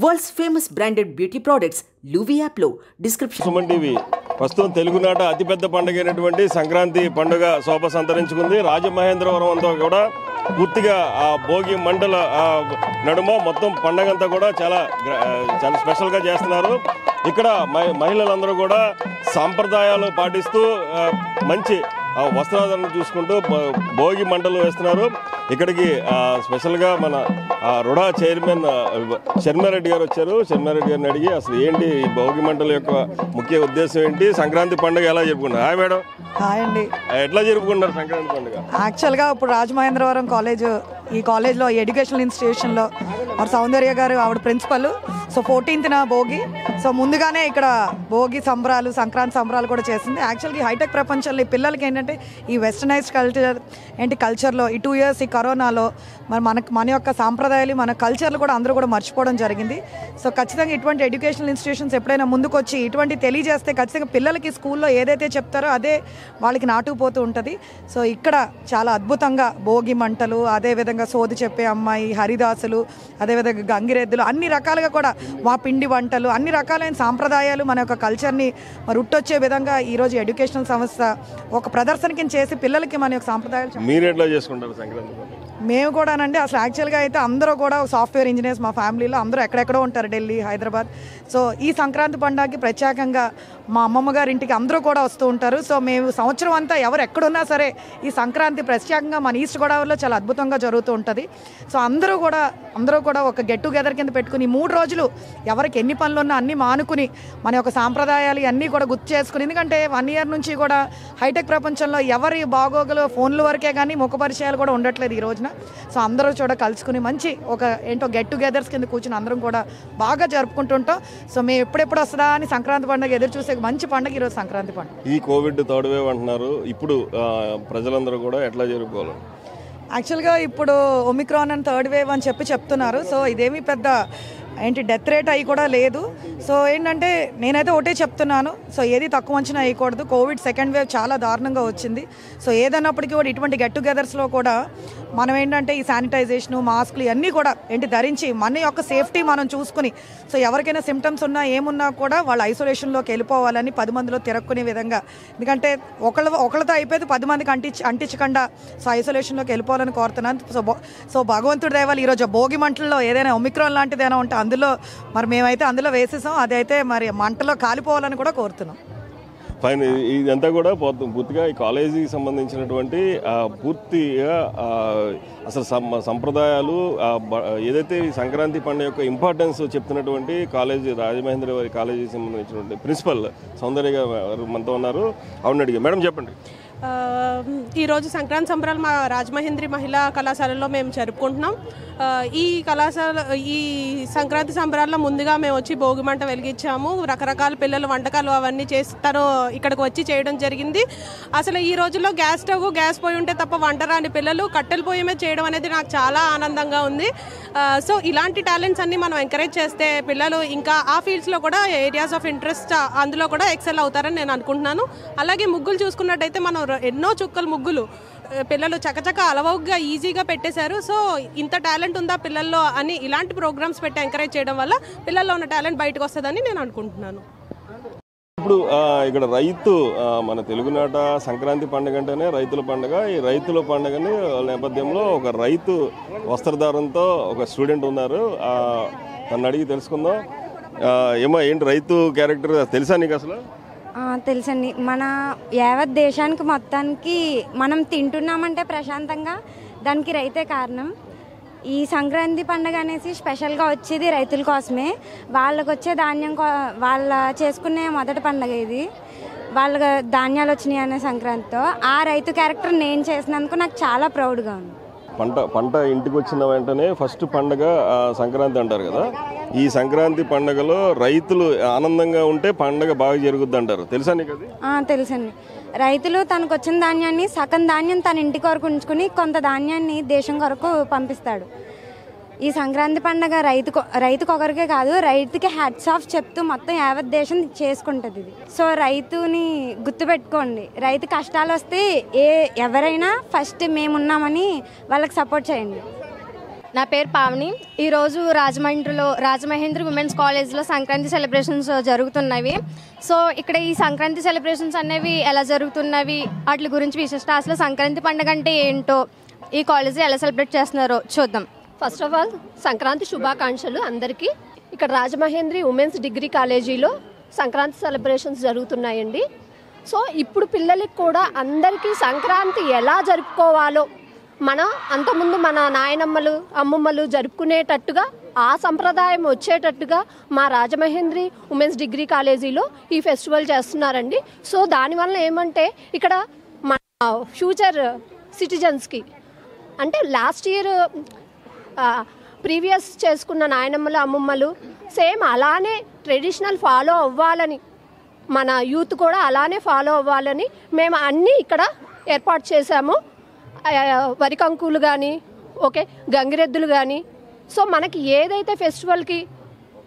World's famous branded beauty products, Luvi app lo description. Suman TV ప్రస్తుతం తెలుగునాట అతిపెద్ద పండుగ అయినటువంటి సంక్రాంతి పండుగ శోభ సంతరించుకుంది. రాజమహేంద్రవరం అంతా కూడా పూర్తిగా ఆ భోగి మంటల నడుమ మొత్తం పండుగ అంతా కూడా చాలా స్పెషల్గా చేస్తున్నారు. ఇక్కడ మహిళలందరూ కూడా సాంప్రదాయాలు పాటిస్తూ మంచి వస్త్రాలను చూసుకుంటూ భోగి మంటలు వేస్తున్నారు. ఇక్కడికి స్పెషల్గా మన రుడా చైర్మన్ శర్మారెడ్డి గారు వచ్చారు. శర్మారెడ్డి గారిని అడిగి అసలు ఏంటి ఈ భోగి మంటల యొక్క ముఖ్య ఉద్దేశం ఏంటి, సంక్రాంతి పండుగ ఎలా జరుపుకుంటారు? Hi madam. హాయ్ అండి. ఎట్లా జరుపుకుంటారు సంక్రాంతి పండుగ? యాక్చువల్గా ఇప్పుడు రాజమహేంద్రవరం ఈ కాలేజ్లో ఎడ్యుకేషనల్ ఇన్స్టిట్యూషన్లో సౌందర్య గారు ఆవిడ principal. So 14th Bhogi. So ముందుగానే ఇక్కడ భోగి సంబరాలు, సంక్రాంతి సంబరాలు కూడా చేసింది. యాక్చువల్గా హైటెక్ ప్రపంచంలో ఈ పిల్లలకి ఏంటంటే ఈ వెస్టర్నైజ్డ్ కల్చర్లో ఈ 2 years ఈ కరోనాలో మన యొక్క సాంప్రదాయాలు, మన కల్చర్లు కూడా అందరూ కూడా మర్చిపోవడం జరిగింది. సో ఖచ్చితంగా ఇటువంటి ఎడ్యుకేషనల్ ఇన్స్టిట్యూషన్స్ ఎప్పుడైనా ముందుకొచ్చి ఇటువంటి తెలియజేస్తే ఖచ్చితంగా పిల్లలకి స్కూల్లో ఏదైతే చెప్తారో అదే వాళ్ళకి నాటుకుపోతూ ఉంటుంది. సో ఇక్కడ చాలా అద్భుతంగా భోగి మంటలు, అదేవిధంగా సోది చెప్పే అమ్మాయి, హరిదాసులు, అదేవిధంగా గంగిరెద్దులు, అన్ని రకాలుగా కూడా మా పిండి వంటలు, అన్ని రకాలైన సాంప్రదాయాలు మన యొక్క కల్చర్ని ఉట్టొచ్చే విధంగా ఈరోజు ఎడ్యుకేషనల్ సంస్థ ఒక ప్రదర్శన కింద చేసి పిల్లలకి మన యొక్క సాంప్రదాయాలు. మీరు ఎట్లా చేసుకుంటారు సంక్రాంతి? మేము కూడానండి. అసలు యాక్చువల్గా అయితే అందరూ కూడా సాఫ్ట్వేర్ ఇంజనీర్స్ మా ఫ్యామిలీలో అందరూ ఎక్కడెక్కడో ఉంటారు, ఢిల్లీ, హైదరాబాద్. సో ఈ సంక్రాంతి పండుగకి ప్రత్యేకంగా మా అమ్మమ్మ గారి ఇంటికి అందరూ కూడా వస్తూ ఉంటారు. సో మేము సంవత్సరం అంతా ఎవరు ఎక్కడున్నా సరే ఈ సంక్రాంతి ప్రత్యేకంగా మన ఈస్ట్ గోదావరిలో చాలా అద్భుతంగా జరుగుతూ ఉంటుంది. సో అందరూ కూడా ఒక గెట్ టుగెదర్ కింద పెట్టుకుని 3 రోజులు ఎవరికి ఎన్ని పనులు ఉన్నా అన్నీ మానుకుని మన యొక్క సాంప్రదాయాలు అన్నీ కూడా గుర్తు చేసుకుని, ఎందుకంటే 1 year నుంచి కూడా హైటెక్ ప్రపంచంలో ఎవరి బాగోగులు ఫోన్ల వరకే కానీ ముఖ పరిచయాలు కూడా ఉండట్లేదు ఈ రోజున. సో అందరూ కలుసుకుని మంచి గెట్ టుగెదర్స్ కింద కూర్చుని అందరం కూడా బాగా జరుపుకుంటుంటాం. సో మేము ఎప్పుడెప్పుడు వస్తుందా అని సంక్రాంతి పండుగ ఎదురు చూసే మంచి పండుగ ఈరోజు సంక్రాంతి పండుగ. ఈ కోవిడ్ 3rd wave అంటున్నారు, ఇప్పుడు ప్రజలందరూ కూడా ఎట్లా జరుపుకోవాలి? యాక్చువల్గా ఇప్పుడు ఒమిక్రాన్ అని 3rd wave అని చెప్తున్నారు. సో ఇదేమీ పెద్ద డెత్ రేట్ అయ్యి కూడా లేదు. సో ఏంటంటే నేనైతే ఒకటే చెప్తున్నాను, సో ఏది తక్కువ అంచనా వేయకూడదు. కోవిడ్ 2nd wave చాలా దారుణంగా వచ్చింది. సో ఏదన్నప్పటికీ కూడా ఇటువంటి గెట్ టుగెదర్స్లో కూడా మనం ఏంటంటే ఈ శానిటైజేషను, మాస్కులు ఇవన్నీ కూడా ధరించి మన యొక్క సేఫ్టీ మనం చూసుకుని, సో ఎవరికైనా సిమ్టమ్స్ ఉన్నా ఏమున్నా కూడా వాళ్ళు ఐసోలేషన్లోకి వెళ్ళిపోవాలని 10 మందిలో తిరక్కునే విధంగా, ఎందుకంటే ఒకళ్ళతో అయిపోతే 10 మందికి అంటించకుండా సో ఐసోలేషన్లోకి వెళ్ళిపోవాలని కోరుతున్నాను. సో భగవంతుడి దయవల్ల ఈరోజు భోగి మంటల్లో ఏదైనా ఒమిక్రాన్ లాంటిది ఏమైనా ఉంటే అందులో మేమైతే అందులో వేసేసాం. అదైతే మంటలో కాలిపోవాలని కూడా కోరుతున్నాం. ఫైన్. ఇదంతా కూడా పూర్తిగా ఈ కాలేజీకి సంబంధించినటువంటి పూర్తిగా అసలు సంప్రదాయాలు ఏదైతే సంక్రాంతి పండుగ యొక్క ఇంపార్టెన్స్ చెప్తున్నటువంటి కాలేజీ, రాజమహేంద్ర కాలేజీకి సంబంధించినటువంటి ప్రిన్సిపల్ సౌందర్య గారు మనతో ఉన్నారు. అవును అడిగా మేడం, చెప్పండి. ఈరోజు సంక్రాంతి సంబరాలు మా రాజమహేంద్రి మహిళా కళాశాలలో మేము జరుపుకుంటున్నాం. ఈ సంక్రాంతి సంబరాల్లో ముందుగా మేము వచ్చి భోగి మంట వెలిగించాము. రకరకాల పిల్లలు వంటకాలు అవన్నీ చేస్తారో ఇక్కడికి వచ్చి చేయడం జరిగింది. అసలు ఈ రోజుల్లో గ్యాస్ పొయ్యి ఉంటే తప్ప వంట రాని పిల్లలు కట్టెల పొయ్యి మీద చేయడం అనేది నాకు చాలా ఆనందంగా ఉంది. సో ఇలాంటి టాలెంట్స్ అన్ని మనం ఎంకరేజ్ చేస్తే పిల్లలు ఇంకా ఆ ఫీల్డ్స్లో కూడా ఏరియాస్ ఆఫ్ ఇంట్రెస్ట్ అందులో కూడా ఎక్సెల్ అవుతారని నేను అనుకుంటున్నాను. అలాగే ముగ్గులు చూసుకున్నట్టయితే మనం ఎన్నో చుక్కల ముగ్గులు పిల్లలు చకచక అలవౌగ్గా ఈజీగా పెట్టేశారు. సో ఇంత టాలెంట్ ఉందా పిల్లల్లో అని ఇలాంటి ప్రోగ్రామ్స్ పెట్టి ఎంకరేజ్ చేయడం వల్ల పిల్లల్లో ఉన్న టాలెంట్ బయటకు వస్తుందని నేను అనుకుంటున్నాను. ఇప్పుడు ఇక్కడ రైతు, మన తెలుగునాట సంక్రాంతి పండుగ అంటేనే రైతుల పండుగ. ఈ రైతుల పండుగని నేపథ్యంలో ఒక రైతు వస్త్రధారంతో ఒక స్టూడెంట్ ఉన్నారు. తను అడిగి తెలుసుకుందాం. ఏంటి రైతు క్యారెక్టర్ తెలుసా నీకు అసలు? తెలుసండి. మన యావత్ దేశానికి మొత్తానికి మనం తింటున్నామంటే ప్రశాంతంగా దానికి రైతే కారణం. ఈ సంక్రాంతి పండుగ అనేసి స్పెషల్గా వచ్చేది రైతుల కోసమే. వాళ్ళకు వచ్చే ధాన్యం వాళ్ళ చేసుకునే మొదటి పండుగ ఇది. వాళ్ళ ధాన్యాలు వచ్చినాయి అనే సంక్రాంతితో ఆ రైతు క్యారెక్టర్ నేను చేసినందుకు నాకు చాలా ప్రౌడ్గా ఉంది. పంట ఇంటికి వచ్చిన వెంటనే ఫస్ట్ పండుగ సంక్రాంతి అంటారు కదా. ఈ సంక్రాంతి పండుగలో రైతులు ఆనందంగా ఉంటే పండుగ బాగా జరుగుద్ది అంటారు, తెలుసా నీకు అది? తెలుసండి. రైతులు తనకు వచ్చిన ధాన్యాన్ని సగం ధాన్యం తన ఇంటి కొరకు ఉంచుకుని కొంత ధాన్యాన్ని దేశం కొరకు పంపిస్తాడు. ఈ సంక్రాంతి పండుగ రైతుకు ఒకరికే కాదు, రైతుకి హ్యాట్స్ ఆఫ్ చెప్తూ మొత్తం యావత్ దేశం చేసుకుంటుంది ఇది. సో రైతుని గుర్తుపెట్టుకోండి. రైతు కష్టాలు వస్తే ఎవరైనా ఫస్ట్ మేమున్నామని వాళ్ళకి సపోర్ట్ చేయండి. నా పేరు పావని. ఈరోజు రాజమహేంద్ర ఉమెన్స్ కాలేజ్లో సంక్రాంతి సెలబ్రేషన్స్ జరుగుతున్నవి. సో ఇక్కడ ఈ సంక్రాంతి సెలబ్రేషన్స్ అనేవి ఎలా జరుగుతున్నవి వాటి గురించి విశిష్ట, అసలు సంక్రాంతి పండుగ అంటే ఏంటో ఈ కాలేజీ ఎలా సెలబ్రేట్ చేస్తున్నారో చూద్దాం. ఫస్ట్ ఆఫ్ ఆల్ సంక్రాంతి శుభాకాంక్షలు అందరికీ. ఇక్కడ రాజమహేంద్రి ఉమెన్స్ డిగ్రీ కాలేజీలో సంక్రాంతి సెలబ్రేషన్స్ జరుగుతున్నాయండి. సో ఇప్పుడు పిల్లలకి కూడా అందరికీ సంక్రాంతి ఎలా జరుపుకోవాలో అంతకుముందు మన నాయనమ్మలు అమ్మమ్మలు జరుపుకునేటట్టుగా ఆ సంప్రదాయం వచ్చేటట్టుగా మా రాజమహేంద్రి ఉమెన్స్ డిగ్రీ కాలేజీలో ఈ ఫెస్టివల్ చేస్తున్నారండి. సో దానివల్ల ఏమంటే ఇక్కడ మన ఫ్యూచర్ సిటిజన్స్కి అంటే లాస్ట్ ఇయర్ ప్రీవియస్ చేసుకున్న నాయనమ్మలు అమ్మమ్మలు సేమ్ అలానే ట్రెడిషనల్ ఫాలో అవ్వాలని, మన యూత్ కూడా అలానే ఫాలో అవ్వాలని మేము అన్నీ ఇక్కడ ఏర్పాటు చేశాము. వరికంకులు కానీ గంగిరెద్దులు కానీ, సో మనకి ఏదైతే ఫెస్టివల్కి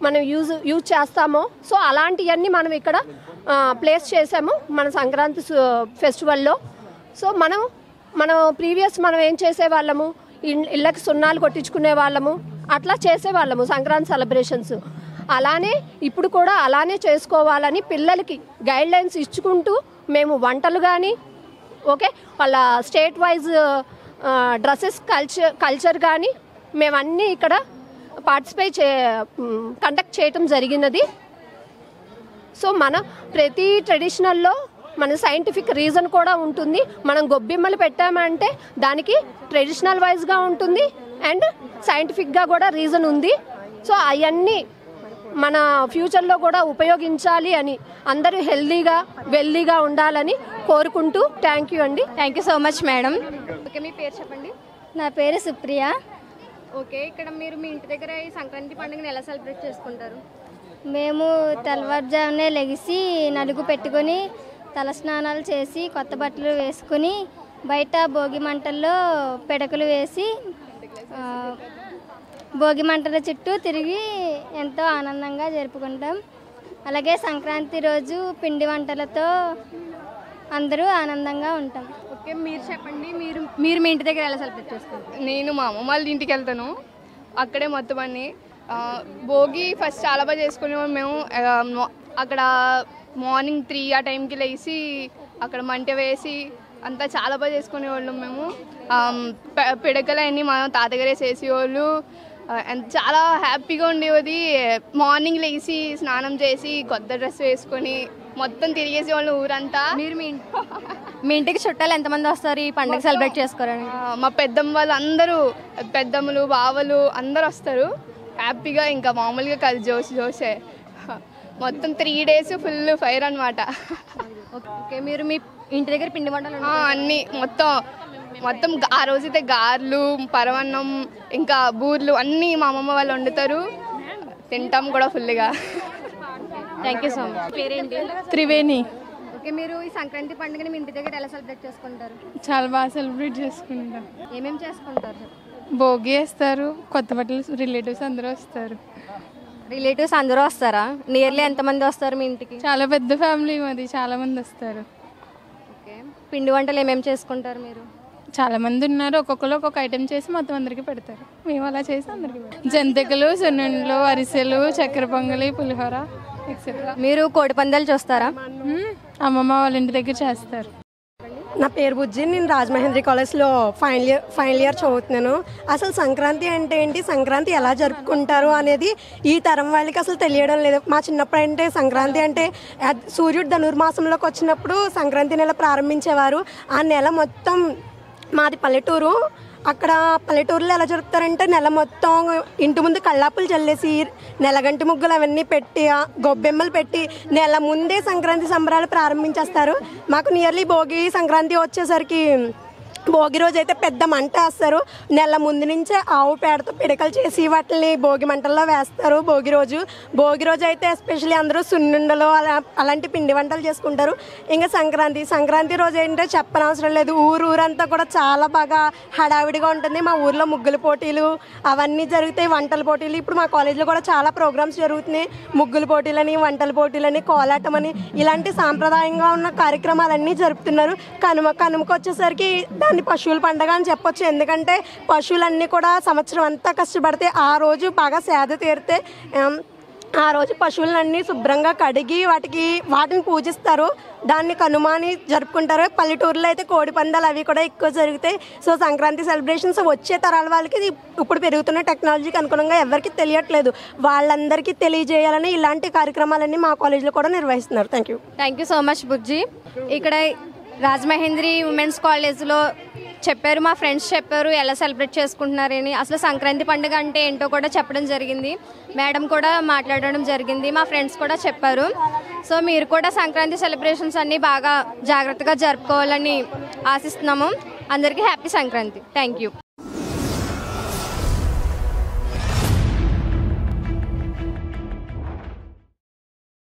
మనం యూజ్ చేస్తామో సో అలాంటివన్నీ మనం ఇక్కడ ప్లేస్ చేసాము మన సంక్రాంతి ఫెస్టివల్లో. సో మనం ప్రీవియస్ మనం ఏం చేసేవాళ్ళము, ఇళ్ళకి సున్నాలు కొట్టించుకునే వాళ్ళము, అట్లా చేసేవాళ్ళము సంక్రాంతి సెలబ్రేషన్స్. అలానే ఇప్పుడు కూడా అలానే చేసుకోవాలని పిల్లలకి గైడ్లైన్స్ ఇచ్చుకుంటూ మేము వంటలు కానీ వాళ్ళ స్టేట్ వైజ్ డ్రెస్సెస్ కల్చర్ కానీ మేమన్నీ ఇక్కడ కండక్ట్ చేయటం జరిగినది. సో మన ప్రతి ట్రెడిషనల్లో మన సైంటిఫిక్ రీజన్ కూడా ఉంటుంది. మనం గొబ్బిమ్మలు పెట్టామంటే దానికి ట్రెడిషనల్ వైజ్గా ఉంటుంది అండ్ సైంటిఫిక్గా కూడా రీజన్ ఉంది. సో అవన్నీ మన ఫ్యూచర్లో కూడా ఉపయోగించాలి అని అందరూ హెల్దీగా వెల్దీగా ఉండాలని కోరుకుంటూ థ్యాంక్ యూ అండి. Thank you so much madam. Okay, మీ పేరు చెప్పండి. నా పేరు సుప్రియ. ఓకే, ఇక్కడ మీరు మీ ఇంటి దగ్గర ఈ సంక్రాంతి పండుగను ఎలా సెలబ్రేట్ చేసుకుంటారు? మేము తెల్లవారుజామునే లెగిసి నలుగు పెట్టుకొని తలస్నానాలు చేసి కొత్త బట్టలు వేసుకుని బయట భోగి మంటల్లో పిడకలు వేసి భోగి మంటల చుట్టూ తిరిగి ఎంతో ఆనందంగా జరుపుకుంటాం. అలాగే సంక్రాంతి రోజు పిండి వంటలతో అందరూ ఆనందంగా ఉంటాం. ఓకే, మీరు చెప్పండి, మీరు మీ ఇంటి దగ్గర ఎలా సెలబ్రేట్ చేసుకుంటారు? నేను మా అమ్మ వాళ్ళ ఇంటికి వెళ్తాను. అక్కడే మొత్తం అన్ని భోగి ఫస్ట్ చాలా బాగా చేసుకునేవాళ్ళం మేము. అక్కడ మార్నింగ్ 3 ఆ టైంకి లేచి అక్కడ మంట వేసి అంతా చాలా బాగా చేసుకునేవాళ్ళం మేము. పిడకలు అన్నీ మా తాతగారే చేసేవాళ్ళు. చాలా హ్యాపీగా ఉండేది. మార్నింగ్ లేచి స్నానం చేసి కొత్త డ్రెస్ వేసుకొని మొత్తం తిరిగేసేవాళ్ళు ఊరంతా. మీరు మీ ఇంటికి చుట్టాలు ఎంతమంది వస్తారు ఈ పండుగ సెలబ్రేట్ చేసుకోరని? మా పెద్దమ్మ వాళ్ళు అందరూ, పెద్దమ్మలు బావలు అందరూ వస్తారు హ్యాపీగా. ఇంకా మామూలుగా కాదు, జోసే మొత్తం 3 days ఫుల్ ఫైర్ అనమాట. ఓకే, మీరు మీ ఇంటి దగ్గర పిండి వంటలు అన్నీ మొత్తం ఆ రోజైతే గారెలు, పరవన్నం, ఇంకా బూర్లు అన్నీ మా అమ్మమ్మ వాళ్ళు వండుతారు. తింటాం కూడా ఫుల్గా. Thank you so much. పేరేంటి? త్రివేణి. ఓకే, మీరు ఈ సంక్రాంతి పండుగని మీ ఇంటి దగ్గర ఎలా సెలబ్రేట్ చేసుకుంటారు? చాలా బాగా సెలబ్రేట్ చేసుకుంటాం. ఏమేమి చేసుకుంటారు? భోగి వేస్తారు, కొత్త బట్టలు, రిలేటివ్స్ అందరూ వస్తారు. రిలేటివ్స్ అందరూ వస్తారా? నియర్లీ ఎంతమంది వస్తారు మీ ఇంటికి? చాలా పెద్ద ఫ్యామిలీ మాది, చాలా మంది వస్తారు. ఓకే, పిండి వంటలు ఏమేమి చేసుకుంటారు మీరు? చాలా మంది ఉన్నారు, ఒక్కొక్కరు ఒక్కొక్క ఐటెం చేసి మొత్తం అందరికి పెడతారు. మేము అలా చేసి అందరికి పెడతాం. జంతికలు, సున్నుండలు, అరిసెలు, చక్కెర పొంగలి, పులిహోర ఎక్సెట్రా. మీరు కోడి పందాలు చూస్తారా? అమ్మమ్మ వాళ్ళ ఇంటి దగ్గర చేస్తారు. నా పేరు బుజ్జి. నేను రాజమహేంద్రి కాలేజ్లో ఫైనల్ ఇయర్ చదువుతున్నాను. అసలు సంక్రాంతి అంటే ఏంటి, సంక్రాంతి ఎలా జరుపుకుంటారు అనేది ఈ తరం వాళ్ళకి అసలు తెలియడం లేదు. మా చిన్నప్పుడు అంటే సంక్రాంతి అంటే సూర్యుడు ధనుర్మాసంలోకి వచ్చినప్పుడు సంక్రాంతి నెల ప్రారంభించేవారు. ఆ నెల మొత్తం మాది పల్లెటూరు. అక్కడ పల్లెటూరులో ఎలా జరుపుతారంటే నెల మొత్తం ఇంటి ముందు కళ్ళాపులు చల్లేసి నెలగంటి ముగ్గులు అవన్నీ పెట్టి గొబ్బెమ్మలు పెట్టి నెల ముందే సంక్రాంతి సంబరాలు ప్రారంభించేస్తారు. మాకు నియర్లీ భోగి సంక్రాంతి వచ్చేసరికి భోగి రోజు అయితే పెద్ద మంట వేస్తారు. నెల ముందు నుంచే ఆవు పేడతో పిడకలు చేసి వాటిని భోగి మంటల్లో వేస్తారు. భోగి రోజు అయితే ఎస్పెషల్లీ అందరూ సున్నుండలు అలాంటి పిండి వంటలు చేసుకుంటారు. ఇంకా సంక్రాంతి రోజు ఏంటంటే చెప్పనవసరం లేదు, ఊరంతా కూడా చాలా బాగా హడావిడిగా ఉంటుంది. మా ఊర్లో ముగ్గుల పోటీలు అవన్నీ జరుగుతాయి, వంటల పోటీలు. ఇప్పుడు మా కాలేజీలో కూడా చాలా ప్రోగ్రామ్స్ జరుగుతున్నాయి. ముగ్గుల పోటీలని, వంటల పోటీలని, కోలాటం అని ఇలాంటి సాంప్రదాయంగా ఉన్న కార్యక్రమాలన్నీ జరుపుతున్నారు. కనుమకు వచ్చేసరికి దాన్ని పశువుల పండుగ అని చెప్పొచ్చు. ఎందుకంటే పశువులన్నీ కూడా సంవత్సరం అంతా కష్టపడితే ఆ రోజు బాగా సేద తీరితే ఆ రోజు పశువులన్నీ శుభ్రంగా కడిగి వాటిని పూజిస్తారు. దాన్ని కనుమాని జరుపుకుంటారు. పల్లెటూరులో అయితే కోడి పందాలు అవి కూడా ఎక్కువ జరుగుతాయి. సో సంక్రాంతి సెలబ్రేషన్స్ వచ్చే తరాల వాళ్ళకి ఇప్పుడు పెరుగుతున్న టెక్నాలజీకి అనుగుణంగా ఎవరికి తెలియట్లేదు. వాళ్ళందరికీ తెలియజేయాలని ఇలాంటి కార్యక్రమాలన్నీ మా కాలేజీలో కూడా నిర్వహిస్తున్నారు. థ్యాంక్ యూ సో మచ్ బుజ్జి. ఇక్కడ రాజమహేంద్రి ఉమెన్స్ కాలేజ్లో చెప్పారు, మా ఫ్రెండ్స్ చెప్పారు ఎలా సెలబ్రేట్ చేసుకుంటున్నారని. అసలు సంక్రాంతి పండుగ అంటే ఏంటో కూడా చెప్పడం జరిగింది. మేడం కూడా మాట్లాడడం జరిగింది, మా ఫ్రెండ్స్ కూడా చెప్పారు. సో మీరు కూడా సంక్రాంతి సెలబ్రేషన్స్ అన్నీ బాగా జాగ్రత్తగా జరుపుకోవాలని ఆశిస్తున్నాము. అందరికీ హ్యాపీ సంక్రాంతి. Thank you.